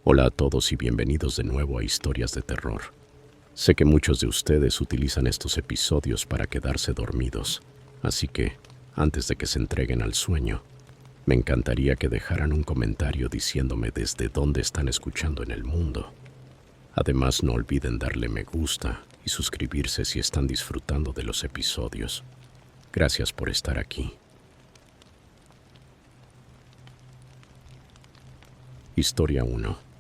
Hola a todos y bienvenidos de nuevo a Historias de Terror. Sé que muchos de ustedes utilizan estos episodios para quedarse dormidos, así que, antes de que se entreguen al sueño, me encantaría que dejaran un comentario diciéndome desde dónde están escuchando en el mundo. Además, no olviden darle me gusta y suscribirse si están disfrutando de los episodios. Gracias por estar aquí. Historia 1.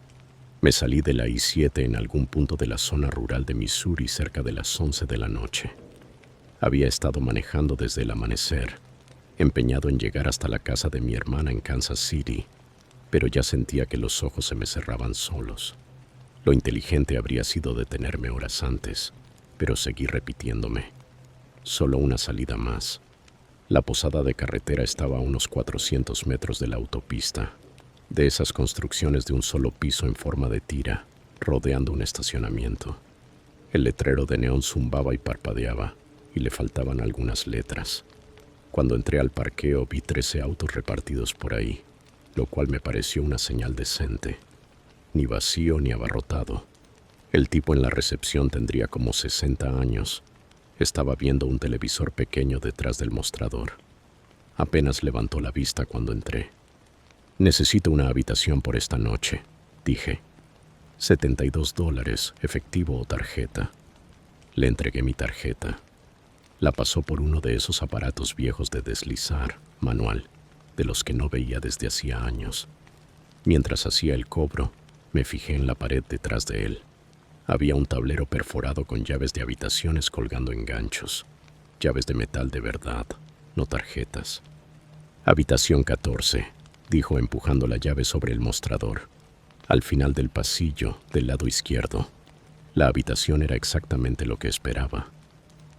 Me salí de la I-7 en algún punto de la zona rural de Missouri cerca de las 11 de la noche. Había estado manejando desde el amanecer, empeñado en llegar hasta la casa de mi hermana en Kansas City, pero ya sentía que los ojos se me cerraban solos. Lo inteligente habría sido detenerme horas antes, pero seguí repitiéndome. Solo una salida más. La posada de carretera estaba a unos 400 metros de la autopista, de esas construcciones de un solo piso en forma de tira, rodeando un estacionamiento. El letrero de neón zumbaba y parpadeaba, y le faltaban algunas letras. Cuando entré al parqueo vi 13 autos repartidos por ahí, lo cual me pareció una señal decente. Ni vacío ni abarrotado. El tipo en la recepción tendría como 60 años. Estaba viendo un televisor pequeño detrás del mostrador. Apenas levantó la vista cuando entré. «Necesito una habitación por esta noche», dije. $72, efectivo o tarjeta. Le entregué mi tarjeta. La pasó por uno de esos aparatos viejos de deslizar, manual, de los que no veía desde hacía años. Mientras hacía el cobro, me fijé en la pared detrás de él. Había un tablero perforado con llaves de habitaciones colgando en ganchos. Llaves de metal de verdad, no tarjetas. «Habitación 14», dijo empujando la llave sobre el mostrador. Al final del pasillo, del lado izquierdo. La habitación era exactamente lo que esperaba.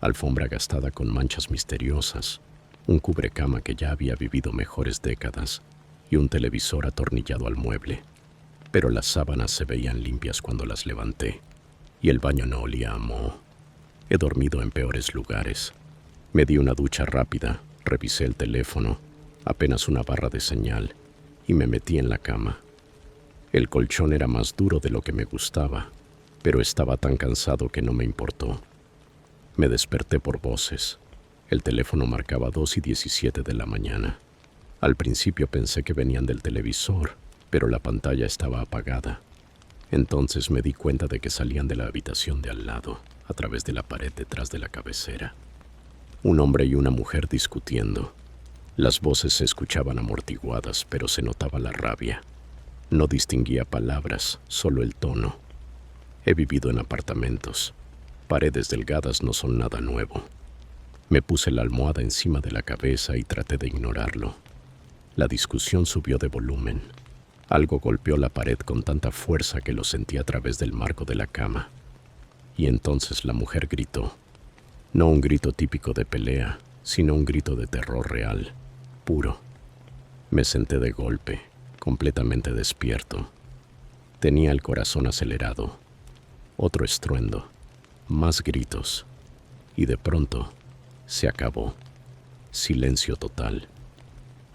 Alfombra gastada con manchas misteriosas, un cubrecama que ya había vivido mejores décadas y un televisor atornillado al mueble. Pero las sábanas se veían limpias cuando las levanté y el baño no olía a moho. He dormido en peores lugares. Me di una ducha rápida, revisé el teléfono, apenas una barra de señal, y me metí en la cama. El colchón era más duro de lo que me gustaba, pero estaba tan cansado que no me importó. Me desperté por voces. El teléfono marcaba 2:17 de la mañana. Al principio pensé que venían del televisor, pero la pantalla estaba apagada. Entonces me di cuenta de que salían de la habitación de al lado, a través de la pared detrás de la cabecera. Un hombre y una mujer discutiendo. Las voces se escuchaban amortiguadas, pero se notaba la rabia. No distinguía palabras, solo el tono. He vivido en apartamentos. Paredes delgadas no son nada nuevo. Me puse la almohada encima de la cabeza y traté de ignorarlo. La discusión subió de volumen. Algo golpeó la pared con tanta fuerza que lo sentí a través del marco de la cama. Y entonces la mujer gritó. No un grito típico de pelea, sino un grito de terror real. Puro. Me senté de golpe, completamente despierto. Tenía el corazón acelerado. Otro estruendo, más gritos, y de pronto se acabó. Silencio total.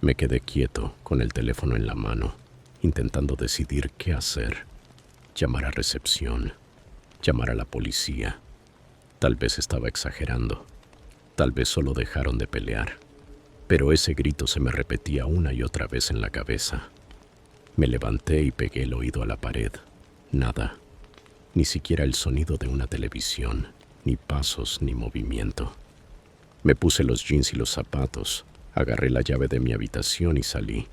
Me quedé quieto, con el teléfono en la mano, intentando decidir qué hacer. Llamar a recepción, llamar a la policía. Tal vez estaba exagerando, tal vez solo dejaron de pelear. Pero ese grito se me repetía una y otra vez en la cabeza. Me levanté y pegué el oído a la pared. Nada. Ni siquiera el sonido de una televisión, ni pasos, ni movimiento. Me puse los jeans y los zapatos, agarré la llave de mi habitación y salí.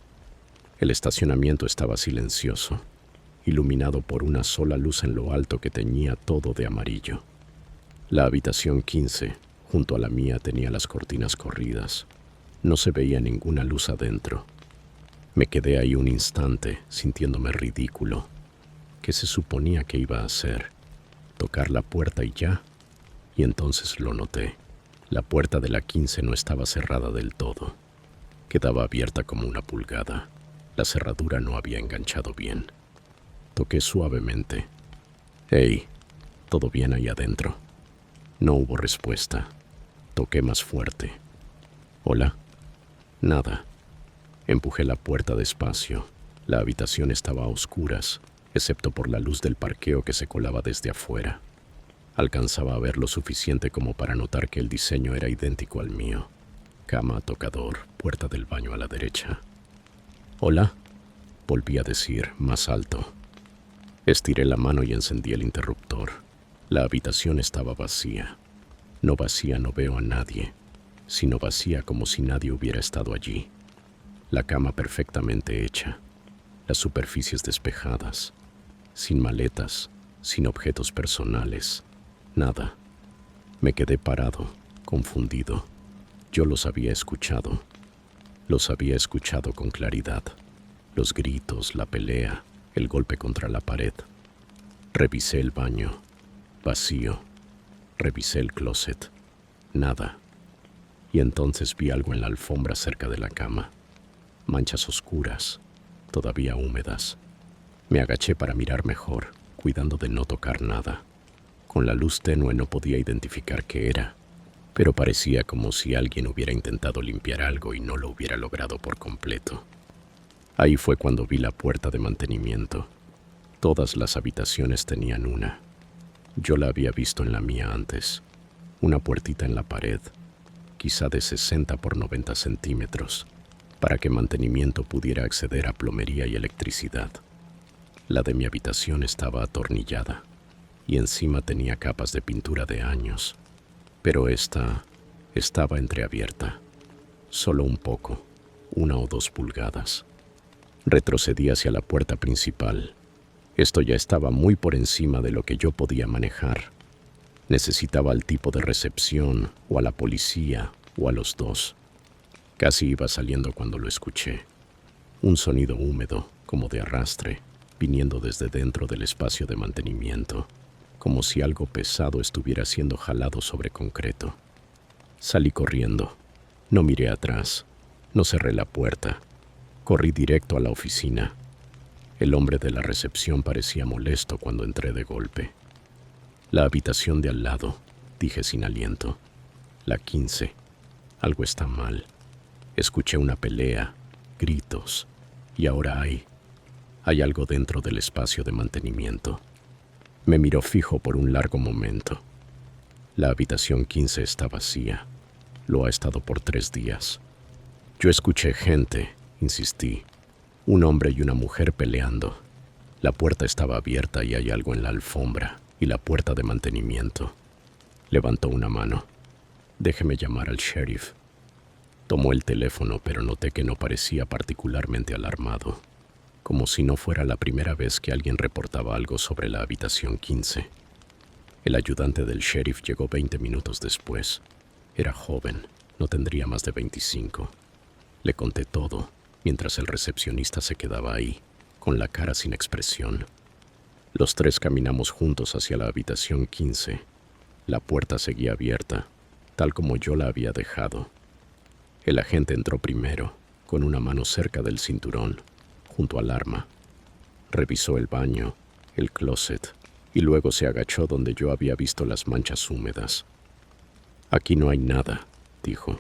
El estacionamiento estaba silencioso, iluminado por una sola luz en lo alto que teñía todo de amarillo. La habitación 15, junto a la mía, tenía las cortinas corridas. No se veía ninguna luz adentro. Me quedé ahí un instante, sintiéndome ridículo. ¿Qué se suponía que iba a hacer? ¿Tocar la puerta y ya? Y entonces lo noté. La puerta de la 15 no estaba cerrada del todo. Quedaba abierta como una pulgada. La cerradura no había enganchado bien. Toqué suavemente. «Hey, ¿todo bien ahí adentro?» No hubo respuesta. Toqué más fuerte. «¿Hola?» Nada. Empujé la puerta despacio. La habitación estaba a oscuras. excepto por la luz del parqueo que se colaba desde afuera. Alcanzaba a ver lo suficiente como para notar que el diseño era idéntico al mío. Cama, tocador, puerta del baño a la derecha. «Hola», volví a decir, más alto. Estiré la mano y encendí el interruptor. La habitación estaba vacía. No vacía, no veo a nadie, sino vacía como si nadie hubiera estado allí. La cama perfectamente hecha, las superficies despejadas, sin maletas, sin objetos personales, nada. Me quedé parado, confundido. Yo los había escuchado con claridad. Los gritos, la pelea, el golpe contra la pared. Revisé el baño, vacío. Revisé el closet, nada. Y entonces vi algo en la alfombra cerca de la cama. Manchas oscuras, todavía húmedas. Me agaché para mirar mejor, cuidando de no tocar nada. Con la luz tenue no podía identificar qué era, pero parecía como si alguien hubiera intentado limpiar algo y no lo hubiera logrado por completo. Ahí fue cuando vi la puerta de mantenimiento. Todas las habitaciones tenían una. Yo la había visto en la mía antes. Una puertita en la pared, quizá de 60 por 90 centímetros, para que mantenimiento pudiera acceder a plomería y electricidad. La de mi habitación estaba atornillada y encima tenía capas de pintura de años, pero esta estaba entreabierta, solo un poco, 1 o 2 pulgadas. Retrocedí hacia la puerta principal. Esto ya estaba muy por encima de lo que yo podía manejar. Necesitaba al tipo de recepción, o a la policía, o a los dos. Casi iba saliendo cuando lo escuché. Un sonido húmedo, como de arrastre, viniendo desde dentro del espacio de mantenimiento, como si algo pesado estuviera siendo jalado sobre concreto. Salí corriendo. No miré atrás. No cerré la puerta. Corrí directo a la oficina. El hombre de la recepción parecía molesto cuando entré de golpe. «La habitación de al lado», dije sin aliento. «La 15. Algo está mal. Escuché una pelea, gritos, y ahora hay algo dentro del espacio de mantenimiento». Me miró fijo por un largo momento. «La habitación 15 está vacía. Lo ha estado por 3 días. Yo escuché gente», insistí. «Un hombre y una mujer peleando. La puerta estaba abierta y hay algo en la alfombra y la puerta de mantenimiento». Levantó una mano. «Déjeme llamar al sheriff». Tomó el teléfono, pero noté que no parecía particularmente alarmado, como si no fuera la primera vez que alguien reportaba algo sobre la habitación 15. El ayudante del sheriff llegó 20 minutos después. Era joven, no tendría más de 25. Le conté todo, mientras el recepcionista se quedaba ahí, con la cara sin expresión. Los 3 caminamos juntos hacia la habitación 15. La puerta seguía abierta, tal como yo la había dejado. El agente entró primero, con una mano cerca del cinturón, junto al arma. Revisó el baño, el closet, y luego se agachó donde yo había visto las manchas húmedas. «Aquí no hay nada», dijo.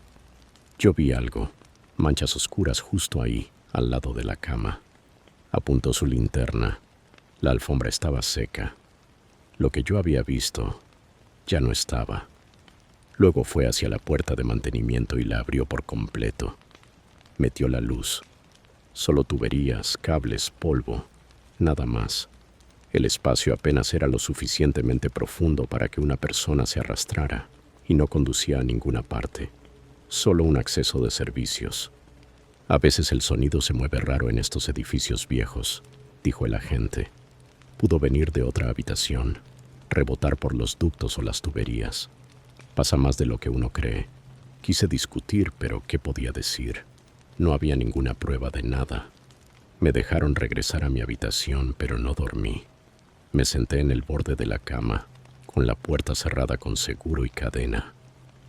«Yo vi algo, manchas oscuras justo ahí, al lado de la cama». Apuntó su linterna. La alfombra estaba seca. Lo que yo había visto ya no estaba. Luego fue hacia la puerta de mantenimiento y la abrió por completo. Metió la luz. Solo tuberías, cables, polvo, nada más. El espacio apenas era lo suficientemente profundo para que una persona se arrastrara y no conducía a ninguna parte. Solo un acceso de servicios. «A veces el sonido se mueve raro en estos edificios viejos», dijo el agente. «Pudo venir de otra habitación, rebotar por los ductos o las tuberías. Pasa más de lo que uno cree». Quise discutir, pero ¿qué podía decir? No había ninguna prueba de nada. Me dejaron regresar a mi habitación, pero no dormí. Me senté en el borde de la cama, con la puerta cerrada con seguro y cadena,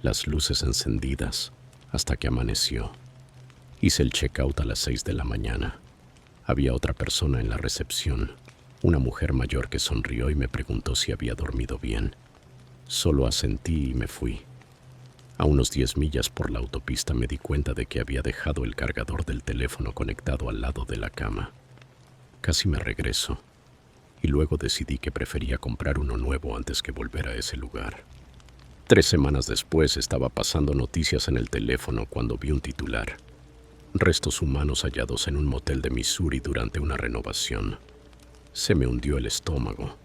las luces encendidas, hasta que amaneció. Hice el check-out a las 6 de la mañana. Había otra persona en la recepción, una mujer mayor que sonrió y me preguntó si había dormido bien. Solo asentí y me fui. A unos 10 millas por la autopista me di cuenta de que había dejado el cargador del teléfono conectado al lado de la cama. Casi me regreso. y luego decidí que prefería comprar uno nuevo antes que volver a ese lugar. 3 semanas después estaba pasando noticias en el teléfono cuando vi un titular: restos humanos hallados en un motel de Missouri durante una renovación. Se me hundió el estómago.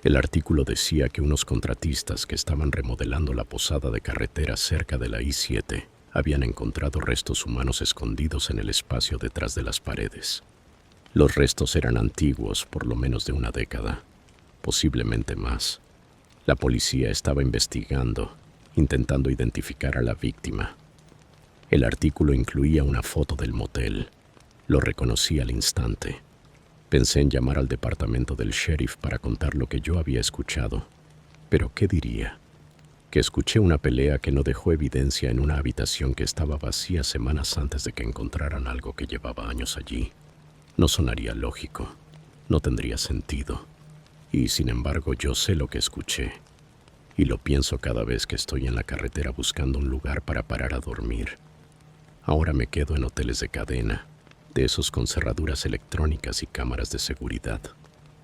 El artículo decía que unos contratistas que estaban remodelando la posada de carretera cerca de la I-7 habían encontrado restos humanos escondidos en el espacio detrás de las paredes. Los restos eran antiguos, por lo menos de una década, posiblemente más. La policía estaba investigando, intentando identificar a la víctima. El artículo incluía una foto del motel. Lo reconocí al instante. Pensé en llamar al departamento del sheriff para contar lo que yo había escuchado. Pero ¿qué diría? Que escuché una pelea que no dejó evidencia en una habitación que estaba vacía semanas antes de que encontraran algo que llevaba años allí. No sonaría lógico, no tendría sentido. Y sin embargo yo sé lo que escuché. Y lo pienso cada vez que estoy en la carretera buscando un lugar para parar a dormir. Ahora me quedo en hoteles de cadena, de esos con cerraduras electrónicas y cámaras de seguridad,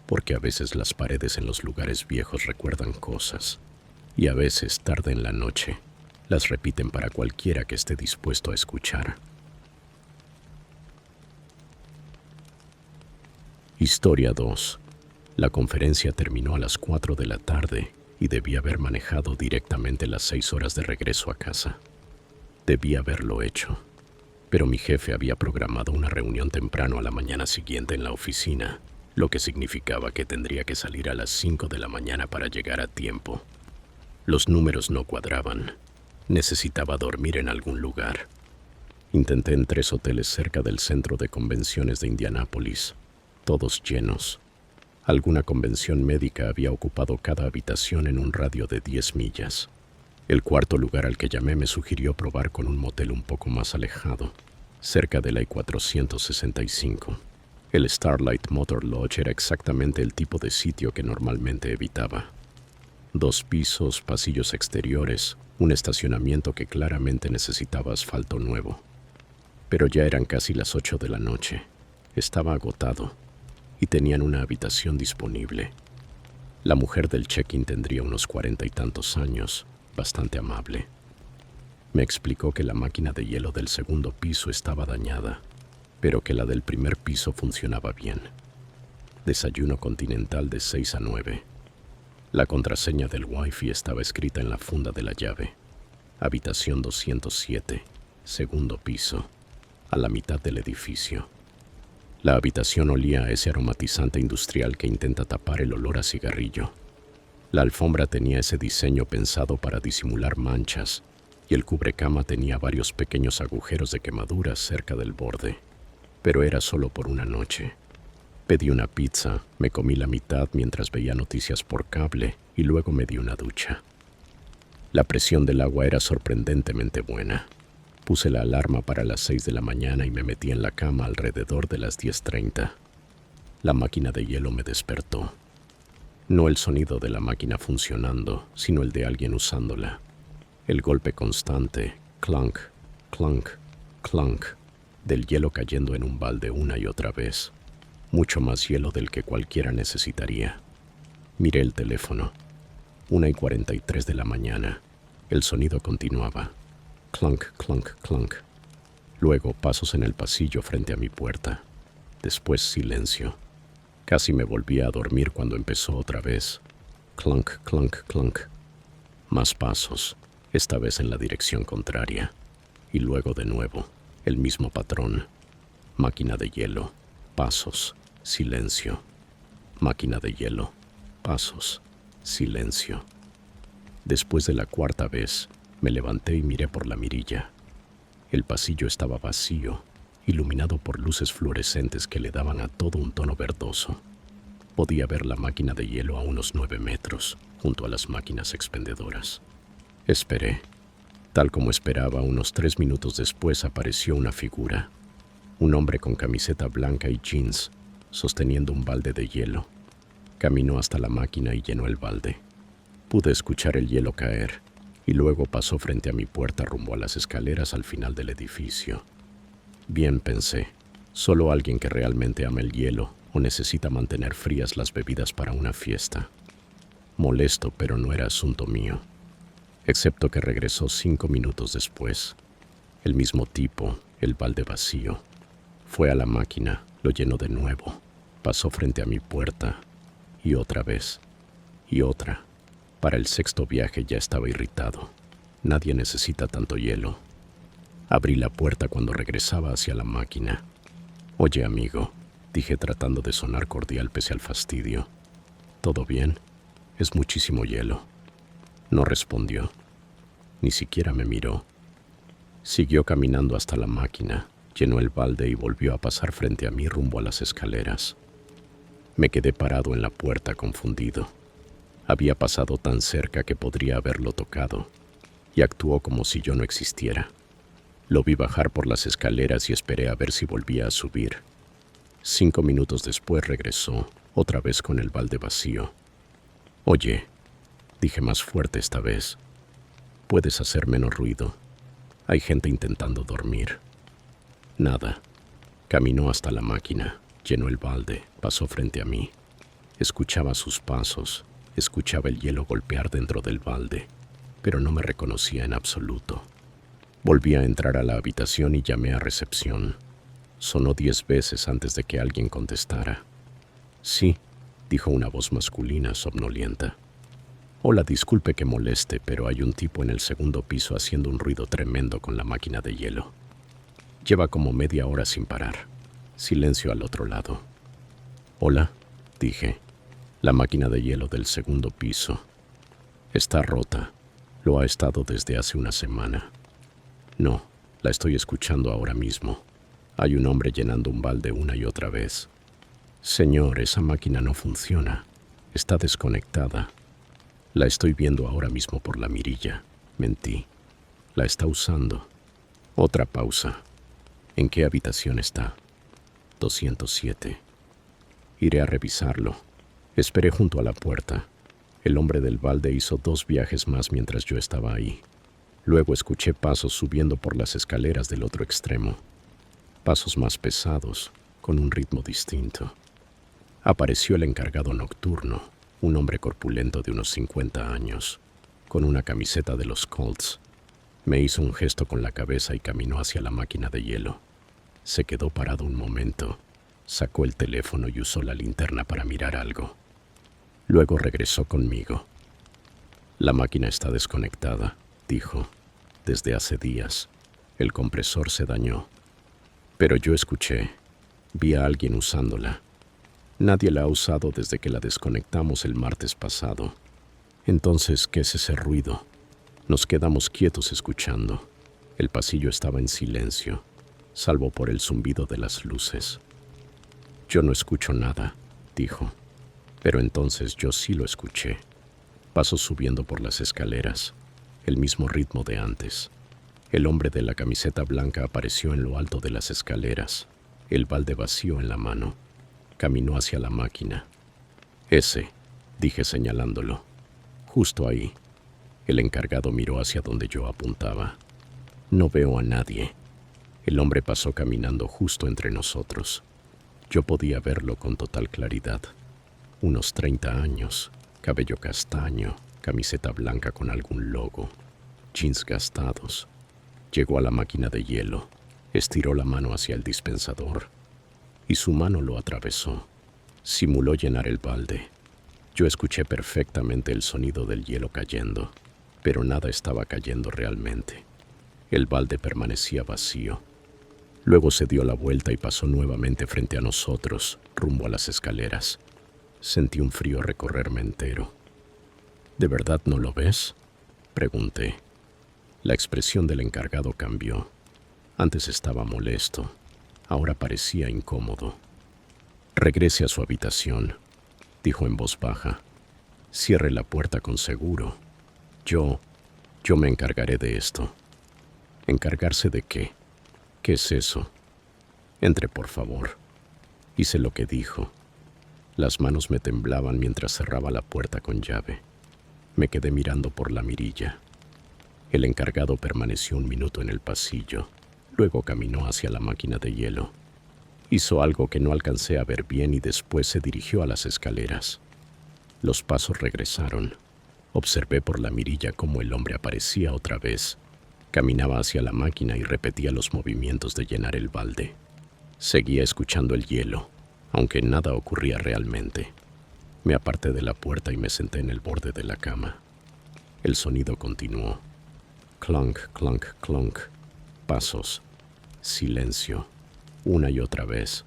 porque a veces las paredes en los lugares viejos recuerdan cosas, y a veces, tarde en la noche, las repiten para cualquiera que esté dispuesto a escuchar. Historia 2. La conferencia terminó a las 4 de la tarde y debí haber manejado directamente las 6 horas de regreso a casa. Debí haberlo hecho, pero mi jefe había programado una reunión temprano a la mañana siguiente en la oficina, lo que significaba que tendría que salir a las 5 de la mañana para llegar a tiempo. Los números no cuadraban. Necesitaba dormir en algún lugar. Intenté en 3 hoteles cerca del centro de convenciones de Indianápolis, todos llenos. Alguna convención médica había ocupado cada habitación en un radio de 10 millas. El cuarto lugar al que llamé me sugirió probar con un motel un poco más alejado, cerca de la I-465. El Starlight Motor Lodge era exactamente el tipo de sitio que normalmente evitaba. 2 pisos, pasillos exteriores, un estacionamiento que claramente necesitaba asfalto nuevo. Pero ya eran casi las 8 de la noche. Estaba agotado y tenían una habitación disponible. La mujer del check-in tendría unos 40 y tantos años, bastante amable. Me explicó que la máquina de hielo del segundo piso estaba dañada, pero que la del primer piso funcionaba bien. Desayuno continental de 6 a 9. La contraseña del Wi-Fi estaba escrita en la funda de la llave. Habitación 207, segundo piso, a la mitad del edificio. La habitación olía a ese aromatizante industrial que intenta tapar el olor a cigarrillo. La alfombra tenía ese diseño pensado para disimular manchas, y el cubrecama tenía varios pequeños agujeros de quemaduras cerca del borde. Pero era solo por una noche. Pedí una pizza, me comí la mitad mientras veía noticias por cable y luego me di una ducha. La presión del agua era sorprendentemente buena. Puse la alarma para las 6 de la mañana y me metí en la cama alrededor de las 10:30. La máquina de hielo me despertó. No el sonido de la máquina funcionando, sino el de alguien usándola. El golpe constante, clunk, clunk, clunk, del hielo cayendo en un balde una y otra vez. Mucho más hielo del que cualquiera necesitaría. Miré el teléfono. 1:43 de la mañana. El sonido continuaba. Clunk, clunk, clunk. Luego pasos en el pasillo frente a mi puerta. Después silencio. Casi me volví a dormir cuando empezó otra vez. Clunk, clunk, clunk. Más pasos, esta vez en la dirección contraria. Y luego de nuevo, el mismo patrón. Máquina de hielo, pasos, silencio. Máquina de hielo, pasos, silencio. Después de la 4ª vez, me levanté y miré por la mirilla. El pasillo estaba vacío, iluminado por luces fluorescentes que le daban a todo un tono verdoso. Podía ver la máquina de hielo a unos 9 metros, junto a las máquinas expendedoras. Esperé. Tal como esperaba, unos 3 minutos después apareció una figura. Un hombre con camiseta blanca y jeans, sosteniendo un balde de hielo. Caminó hasta la máquina y llenó el balde. Pude escuchar el hielo caer, y luego pasó frente a mi puerta rumbo a las escaleras al final del edificio. Bien, pensé, solo alguien que realmente ama el hielo ¿O necesita mantener frías las bebidas para una fiesta? Molesto, pero no era asunto mío. Excepto que regresó 5 minutos después. El mismo tipo, el balde vacío. Fue a la máquina, lo llenó de nuevo. Pasó frente a mi puerta. Y otra vez. Y otra. Para el 6º viaje ya estaba irritado. Nadie necesita tanto hielo. Abrí la puerta cuando regresaba hacia la máquina. Oye, amigo, dije tratando de sonar cordial pese al fastidio. ¿Todo bien? Es muchísimo hielo. No respondió. Ni siquiera me miró. Siguió caminando hasta la máquina, llenó el balde y volvió a pasar frente a mí rumbo a las escaleras. Me quedé parado en la puerta confundido. Había pasado tan cerca que podría haberlo tocado, y actuó como si yo no existiera. Lo vi bajar por las escaleras y esperé a ver si volvía a subir. 5 minutos después regresó, otra vez con el balde vacío. Oye, dije más fuerte esta vez, ¿puedes hacer menos ruido? Hay gente intentando dormir. Nada. Caminó hasta la máquina, llenó el balde, pasó frente a mí. Escuchaba sus pasos, escuchaba el hielo golpear dentro del balde, pero no me reconocía en absoluto. Volví a entrar a la habitación y llamé a recepción. Sonó 10 veces antes de que alguien contestara. Sí, dijo una voz masculina somnolienta. Hola, disculpe que moleste, pero hay un tipo en el 2º piso haciendo un ruido tremendo con la máquina de hielo. Lleva como media hora sin parar. Silencio al otro lado. Hola, dije. La máquina de hielo del 2º piso. Está rota. Lo ha estado desde hace una semana. No, la estoy escuchando ahora mismo. Hay un hombre llenando un balde una y otra vez. Señor, esa máquina no funciona. Está desconectada. La estoy viendo ahora mismo por la mirilla. Mentí. La está usando. Otra pausa. ¿En qué habitación está? 207. Iré a revisarlo. Esperé junto a la puerta. El hombre del balde hizo 2 viajes más mientras yo estaba ahí. Luego escuché pasos subiendo por las escaleras del otro extremo. Pasos más pesados, con un ritmo distinto. Apareció el encargado nocturno, un hombre corpulento de unos 50 años, con una camiseta de los Colts. Me hizo un gesto con la cabeza y caminó hacia la máquina de hielo. Se quedó parado un momento, sacó el teléfono y usó la linterna para mirar algo. Luego regresó conmigo. La máquina está desconectada, dijo. Desde hace días. El compresor se dañó. Pero yo escuché. Vi a alguien usándola. Nadie la ha usado desde que la desconectamos el martes pasado. Entonces, ¿qué es ese ruido? Nos quedamos quietos escuchando. El pasillo estaba en silencio, salvo por el zumbido de las luces. Yo no escucho nada, dijo. Pero entonces yo sí lo escuché. Pasos subiendo por las escaleras, el mismo ritmo de antes. El hombre de la camiseta blanca apareció en lo alto de las escaleras, el balde vacío en la mano. Caminó hacia la máquina. Ese, dije señalándolo. Justo ahí. El encargado miró hacia donde yo apuntaba. No veo a nadie. El hombre pasó caminando justo entre nosotros. Yo podía verlo con total claridad. Unos 30 años, cabello castaño, camiseta blanca con algún logo, jeans gastados. Llegó a la máquina de hielo, estiró la mano hacia el dispensador y su mano lo atravesó. Simuló llenar el balde. Yo escuché perfectamente el sonido del hielo cayendo, pero nada estaba cayendo realmente. El balde permanecía vacío. Luego se dio la vuelta y pasó nuevamente frente a nosotros, rumbo a las escaleras. Sentí un frío recorrerme entero. ¿De verdad no lo ves?, pregunté. La expresión del encargado cambió. Antes estaba molesto, ahora parecía incómodo. Regrese a su habitación, dijo en voz baja. Cierre la puerta con seguro. Yo me encargaré de esto. ¿Encargarse de qué? ¿Qué es eso? Entre, por favor. Hice lo que dijo. Las manos me temblaban mientras cerraba la puerta con llave. Me quedé mirando por la mirilla. El encargado permaneció un minuto en el pasillo. Luego caminó hacia la máquina de hielo. Hizo algo que no alcancé a ver bien y después se dirigió a las escaleras. Los pasos regresaron. Observé por la mirilla cómo el hombre aparecía otra vez. Caminaba hacia la máquina y repetía los movimientos de llenar el balde. Seguía escuchando el hielo, aunque nada ocurría realmente. Me aparté de la puerta y me senté en el borde de la cama. El sonido continuó. Clunk, clunk, clunk. Pasos. Silencio. Una y otra vez.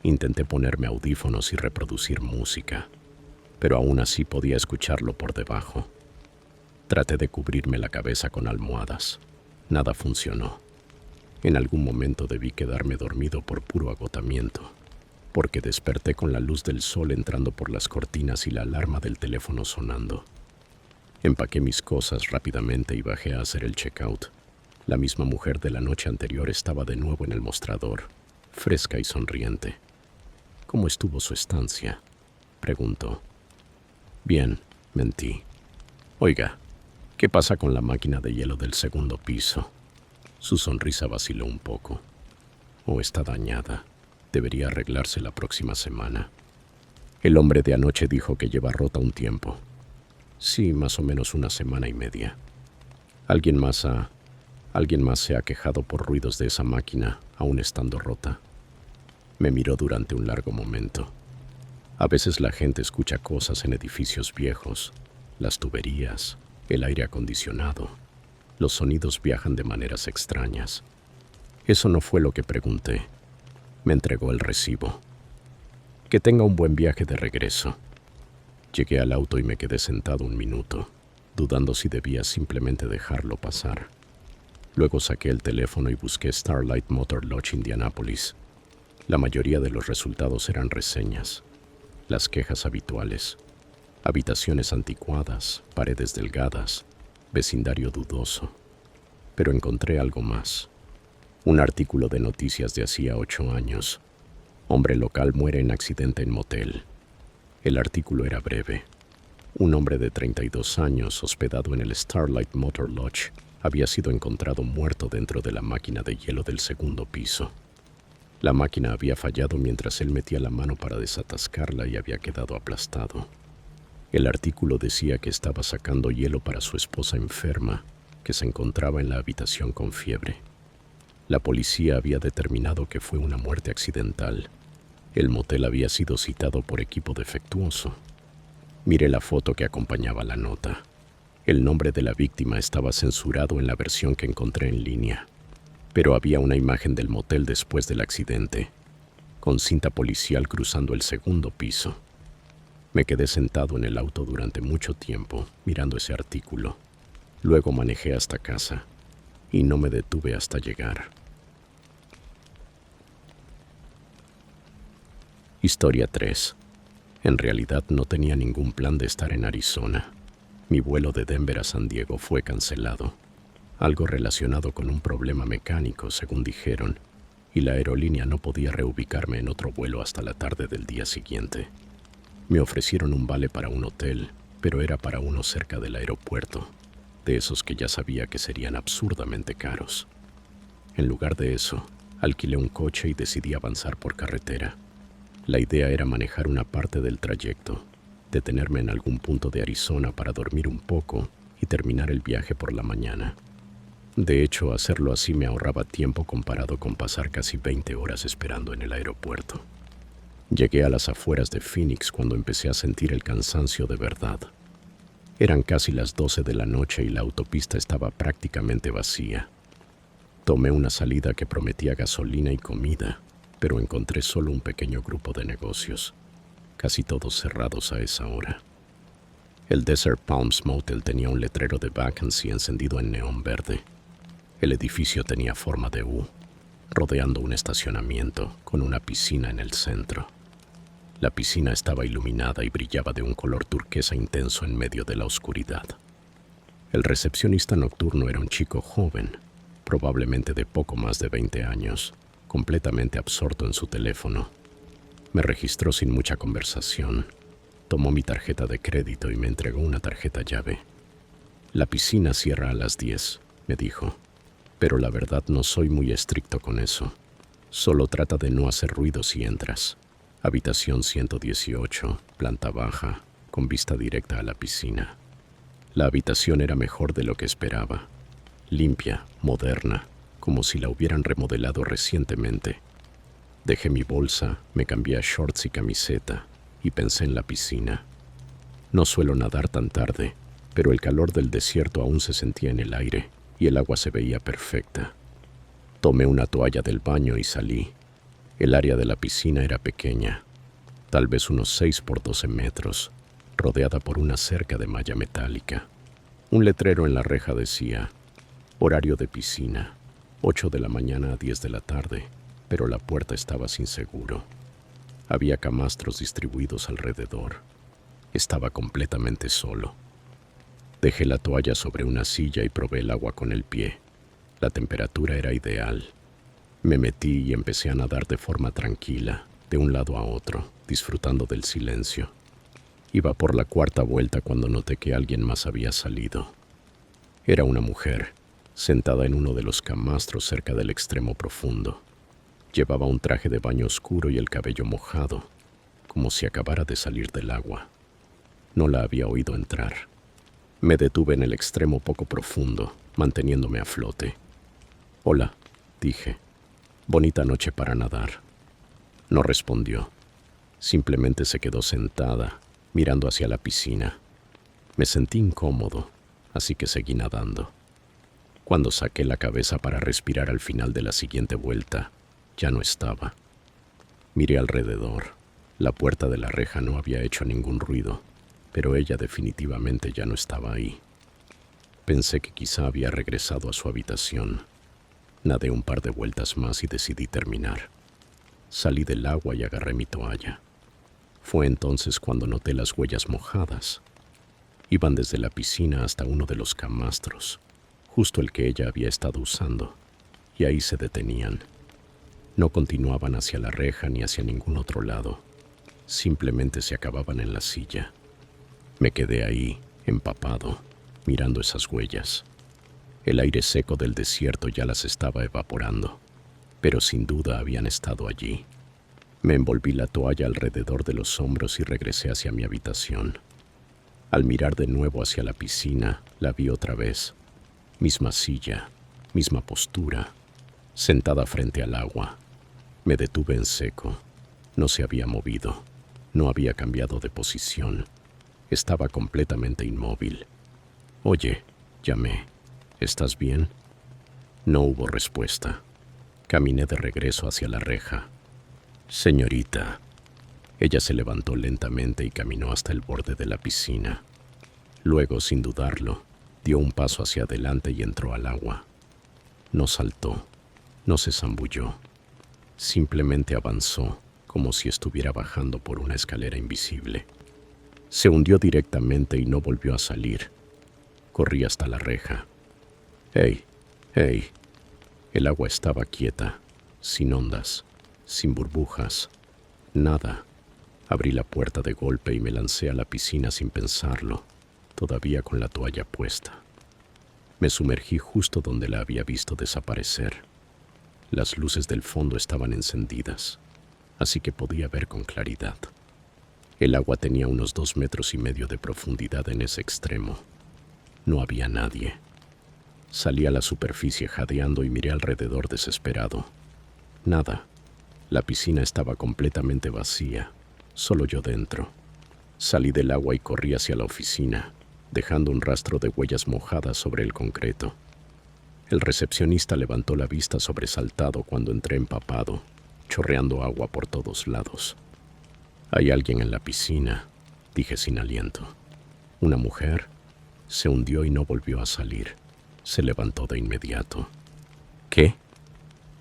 Intenté ponerme audífonos y reproducir música, pero aún así podía escucharlo por debajo. Traté de cubrirme la cabeza con almohadas. Nada funcionó. En algún momento debí quedarme dormido por puro agotamiento, porque desperté con la luz del sol entrando por las cortinas y la alarma del teléfono sonando. Empaqué mis cosas rápidamente y bajé a hacer el checkout. La misma mujer de la noche anterior estaba de nuevo en el mostrador, fresca y sonriente. ¿Cómo estuvo su estancia?, preguntó. Bien, mentí. Oiga, ¿qué pasa con la máquina de hielo del segundo piso? Su sonrisa vaciló un poco. Oh, está dañada. Debería arreglarse la próxima semana. El hombre de anoche dijo que lleva rota un tiempo. Sí, más o menos una semana y media. Alguien más se ha quejado por ruidos de esa máquina, aún estando rota. Me miró durante un largo momento. A veces la gente escucha cosas en edificios viejos, las tuberías, el aire acondicionado. Los sonidos viajan de maneras extrañas. Eso no fue lo que pregunté. Me entregó el recibo. Que tenga un buen viaje de regreso. Llegué al auto y me quedé sentado un minuto, dudando si debía simplemente dejarlo pasar. Luego saqué el teléfono y busqué Starlight Motor Lodge Indianapolis. La mayoría de los resultados eran reseñas. Las quejas habituales. Habitaciones anticuadas, paredes delgadas, vecindario dudoso. Pero encontré algo más. Un artículo de noticias de hacía 8 años. Hombre local muere en accidente en motel. El artículo era breve. Un hombre de 32 años, hospedado en el Starlight Motor Lodge, había sido encontrado muerto dentro de la máquina de hielo del segundo piso. La máquina había fallado mientras él metía la mano para desatascarla y había quedado aplastado. El artículo decía que estaba sacando hielo para su esposa enferma, que se encontraba en la habitación con fiebre. La policía había determinado que fue una muerte accidental. El motel había sido citado por equipo defectuoso. Miré la foto que acompañaba la nota. El nombre de la víctima estaba censurado en la versión que encontré en línea, pero había una imagen del motel después del accidente, con cinta policial cruzando el segundo piso. Me quedé sentado en el auto durante mucho tiempo, mirando ese artículo. Luego manejé hasta casa, y no me detuve hasta llegar. Historia 3. En realidad no tenía ningún plan de estar en Arizona. Mi vuelo de Denver a San Diego fue cancelado. Algo relacionado con un problema mecánico, según dijeron, y la aerolínea no podía reubicarme en otro vuelo hasta la tarde del día siguiente. Me ofrecieron un vale para un hotel, pero era para uno cerca del aeropuerto, de esos que ya sabía que serían absurdamente caros. En lugar de eso, alquilé un coche y decidí avanzar por carretera. La idea era manejar una parte del trayecto, detenerme en algún punto de Arizona para dormir un poco y terminar el viaje por la mañana. De hecho, hacerlo así me ahorraba tiempo comparado con pasar casi 20 horas esperando en el aeropuerto. Llegué a las afueras de Phoenix cuando empecé a sentir el cansancio de verdad. Eran casi las 12 de la noche y la autopista estaba prácticamente vacía. Tomé una salida que prometía gasolina y comida, pero encontré solo un pequeño grupo de negocios, casi todos cerrados a esa hora. El Desert Palms Motel tenía un letrero de vacancy encendido en neón verde. El edificio tenía forma de U, rodeando un estacionamiento con una piscina en el centro. La piscina estaba iluminada y brillaba de un color turquesa intenso en medio de la oscuridad. El recepcionista nocturno era un chico joven, probablemente de poco más de 20 años, completamente absorto en su teléfono. Me registró sin mucha conversación. Tomó mi tarjeta de crédito y me entregó una tarjeta llave. La piscina cierra a las 10, me dijo, pero la verdad no soy muy estricto con eso. Solo trata de no hacer ruido si entras. Habitación 118, planta baja, con vista directa a la piscina. La habitación era mejor de lo que esperaba. Limpia, moderna, como si la hubieran remodelado recientemente. Dejé mi bolsa, me cambié a shorts y camiseta y pensé en la piscina. No suelo nadar tan tarde, pero el calor del desierto aún se sentía en el aire y el agua se veía perfecta. Tomé una toalla del baño y salí. El área de la piscina era pequeña, tal vez unos 6 por 12 metros, rodeada por una cerca de malla metálica. Un letrero en la reja decía: horario de piscina, 8 de la mañana a 10 de la tarde, pero la puerta estaba sin seguro. Había camastros distribuidos alrededor. Estaba completamente solo. Dejé la toalla sobre una silla y probé el agua con el pie. La temperatura era ideal. Me metí y empecé a nadar de forma tranquila, de un lado a otro, disfrutando del silencio. Iba por la cuarta vuelta cuando noté que alguien más había salido. Era una mujer, sentada en uno de los camastros cerca del extremo profundo. Llevaba un traje de baño oscuro y el cabello mojado, como si acabara de salir del agua. No la había oído entrar. Me detuve en el extremo poco profundo, manteniéndome a flote. «Hola», dije. «Bonita noche para nadar». No respondió. Simplemente se quedó sentada, mirando hacia la piscina. Me sentí incómodo, así que seguí nadando. Cuando saqué la cabeza para respirar al final de la siguiente vuelta, ya no estaba. Miré alrededor. La puerta de la reja no había hecho ningún ruido, pero ella definitivamente ya no estaba ahí. Pensé que quizá había regresado a su habitación. Nadé un par de vueltas más y decidí terminar. Salí del agua y agarré mi toalla. Fue entonces cuando noté las huellas mojadas. Iban desde la piscina hasta uno de los camastros, justo el que ella había estado usando, y ahí se detenían. No continuaban hacia la reja ni hacia ningún otro lado. Simplemente se acababan en la silla. Me quedé ahí, empapado, mirando esas huellas. El aire seco del desierto ya las estaba evaporando, pero sin duda habían estado allí. Me envolví la toalla alrededor de los hombros y regresé hacia mi habitación. Al mirar de nuevo hacia la piscina, la vi otra vez. Misma silla, misma postura, sentada frente al agua. Me detuve en seco. No se había movido. No había cambiado de posición. Estaba completamente inmóvil. «Oye», llamé, «¿estás bien?». No hubo respuesta. Caminé de regreso hacia la reja. «Señorita». Ella se levantó lentamente y caminó hasta el borde de la piscina. Luego, sin dudarlo, dio un paso hacia adelante y entró al agua. No saltó, no se zambulló. Simplemente avanzó, como si estuviera bajando por una escalera invisible. Se hundió directamente y no volvió a salir. Corrí hasta la reja. «¡Hey! ¡Hey!». El agua estaba quieta, sin ondas, sin burbujas, nada. Abrí la puerta de golpe y me lancé a la piscina sin pensarlo, todavía con la toalla puesta. Me sumergí justo donde la había visto desaparecer. Las luces del fondo estaban encendidas, así que podía ver con claridad. El agua tenía unos 2,5 metros de profundidad en ese extremo. No había nadie. Salí a la superficie jadeando y miré alrededor desesperado. Nada. La piscina estaba completamente vacía, solo yo dentro. Salí del agua y corrí hacia la oficina, dejando un rastro de huellas mojadas sobre el concreto. El recepcionista levantó la vista sobresaltado cuando entré empapado, chorreando agua por todos lados. «Hay alguien en la piscina», dije sin aliento. «¿Una mujer?». Se hundió y no volvió a salir. Se levantó de inmediato. «¿Qué?».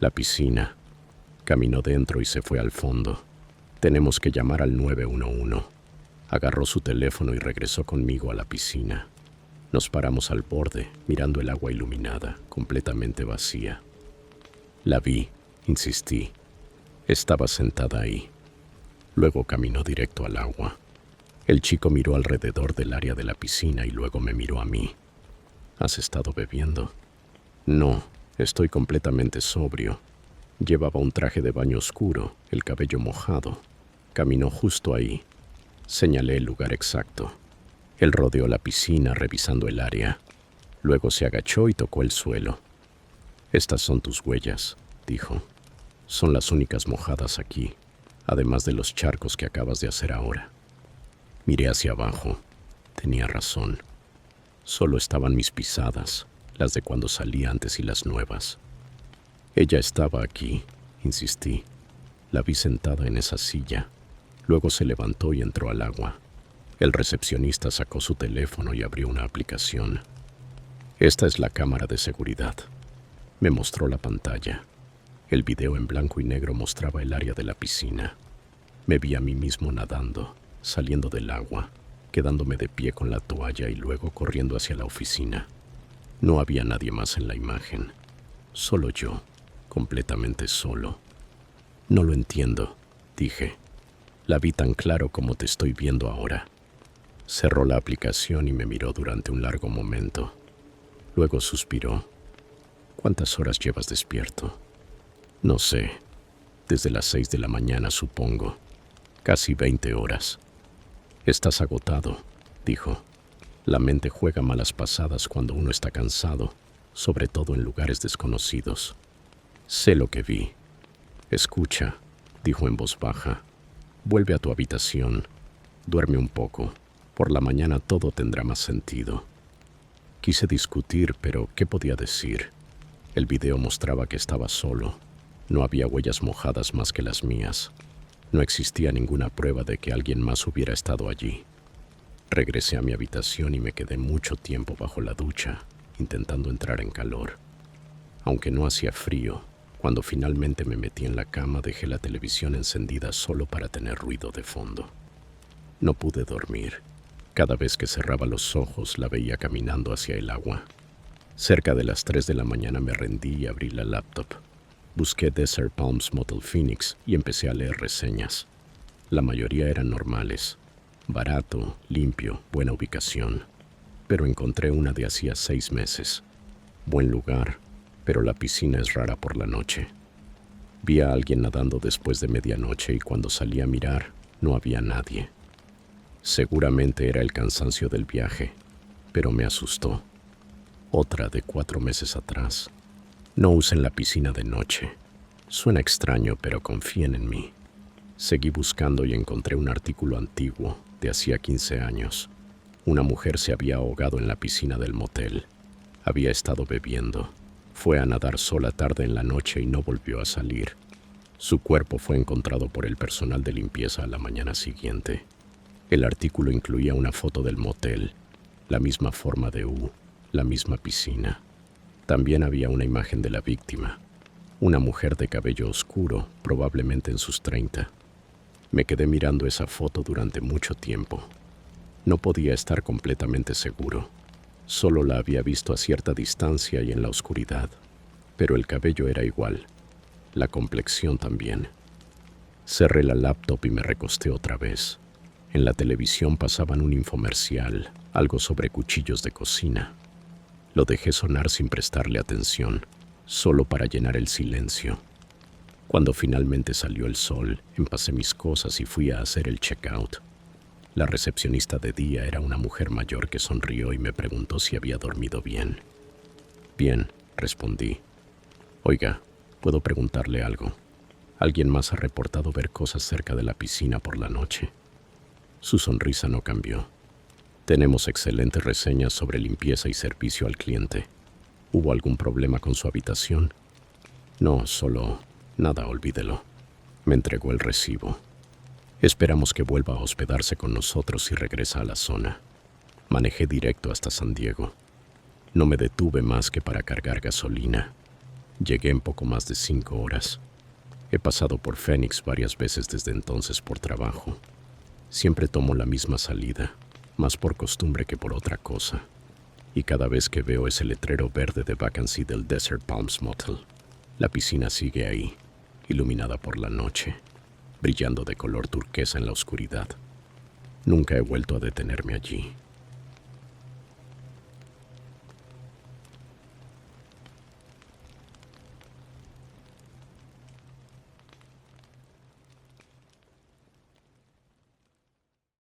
«La piscina». Caminó dentro y se fue al fondo. «Tenemos que llamar al 911». Agarró su teléfono y regresó conmigo a la piscina. Nos paramos al borde, mirando el agua iluminada, completamente vacía. «La vi», insistí. Estaba sentada ahí. Luego caminó directo al agua. El chico miró alrededor del área de la piscina y luego me miró a mí. «¿Has estado bebiendo?». «No, estoy completamente sobrio». Llevaba un traje de baño oscuro, el cabello mojado. Caminó justo ahí. Señalé el lugar exacto. Él rodeó la piscina revisando el área. Luego se agachó y tocó el suelo. «Estas son tus huellas», dijo. «Son las únicas mojadas aquí, además de los charcos que acabas de hacer ahora». Miré hacia abajo. Tenía razón. Solo estaban mis pisadas, las de cuando salí antes y las nuevas. «Ella estaba aquí», insistí. La vi sentada en esa silla. Luego se levantó y entró al agua. El recepcionista sacó su teléfono y abrió una aplicación. «Esta es la cámara de seguridad». Me mostró la pantalla. El video en blanco y negro mostraba el área de la piscina. Me vi a mí mismo nadando, saliendo del agua, quedándome de pie con la toalla y luego corriendo hacia la oficina. No había nadie más en la imagen. Solo yo, completamente solo. «No lo entiendo», dije. «La vi tan claro como te estoy viendo ahora». Cerró la aplicación y me miró durante un largo momento. Luego suspiró. «¿Cuántas horas llevas despierto?» «No sé. Desde las 6 de la mañana, supongo. Casi 20 horas». «Estás agotado», dijo. «La mente juega malas pasadas cuando uno está cansado, sobre todo en lugares desconocidos». «Sé lo que vi». «Escucha», dijo en voz baja. «Vuelve a tu habitación. Duerme un poco. Por la mañana todo tendrá más sentido». Quise discutir, pero ¿qué podía decir? El video mostraba que estaba solo. No había huellas mojadas más que las mías. No existía ninguna prueba de que alguien más hubiera estado allí. Regresé a mi habitación y me quedé mucho tiempo bajo la ducha, intentando entrar en calor. Aunque no hacía frío, cuando finalmente me metí en la cama dejé la televisión encendida solo para tener ruido de fondo. No pude dormir. Cada vez que cerraba los ojos la veía caminando hacia el agua. Cerca de las 3 de la mañana me rendí y abrí la laptop. Busqué Desert Palms Motel Phoenix y empecé a leer reseñas. La mayoría eran normales. Barato, limpio, buena ubicación. Pero encontré una de hacía 6 meses. Buen lugar, pero la piscina es rara por la noche. Vi a alguien nadando después de medianoche y cuando salí a mirar, no había nadie. Seguramente era el cansancio del viaje, pero me asustó. Otra de 4 meses atrás. No usen la piscina de noche. Suena extraño, pero confíen en mí. Seguí buscando y encontré un artículo antiguo de hacía 15 años. Una mujer se había ahogado en la piscina del motel. Había estado bebiendo. Fue a nadar sola tarde en la noche y no volvió a salir. Su cuerpo fue encontrado por el personal de limpieza a la mañana siguiente. El artículo incluía una foto del motel, la misma forma de U, la misma piscina. También había una imagen de la víctima, una mujer de cabello oscuro, probablemente en sus 30. Me quedé mirando esa foto durante mucho tiempo. No podía estar completamente seguro. Solo la había visto a cierta distancia y en la oscuridad. Pero el cabello era igual, la complexión también. Cerré la laptop y me recosté otra vez. En la televisión pasaban un infomercial, algo sobre cuchillos de cocina. Lo dejé sonar sin prestarle atención, solo para llenar el silencio. Cuando finalmente salió el sol, empacé mis cosas y fui a hacer el checkout. La recepcionista de día era una mujer mayor que sonrió y me preguntó si había dormido bien. «Bien», respondí. «Oiga, ¿puedo preguntarle algo? ¿Alguien más ha reportado ver cosas cerca de la piscina por la noche?» Su sonrisa no cambió. «Tenemos excelentes reseñas sobre limpieza y servicio al cliente. ¿Hubo algún problema con su habitación?» «No, solo... nada, olvídelo». Me entregó el recibo. «Esperamos que vuelva a hospedarse con nosotros si regresa a la zona». Manejé directo hasta San Diego. No me detuve más que para cargar gasolina. Llegué en poco más de 5 horas. He pasado por Phoenix varias veces desde entonces por trabajo. Siempre tomo la misma salida, más por costumbre que por otra cosa. Y cada vez que veo ese letrero verde de vacancy del Desert Palms Motel, la piscina sigue ahí, iluminada por la noche, brillando de color turquesa en la oscuridad. Nunca he vuelto a detenerme allí.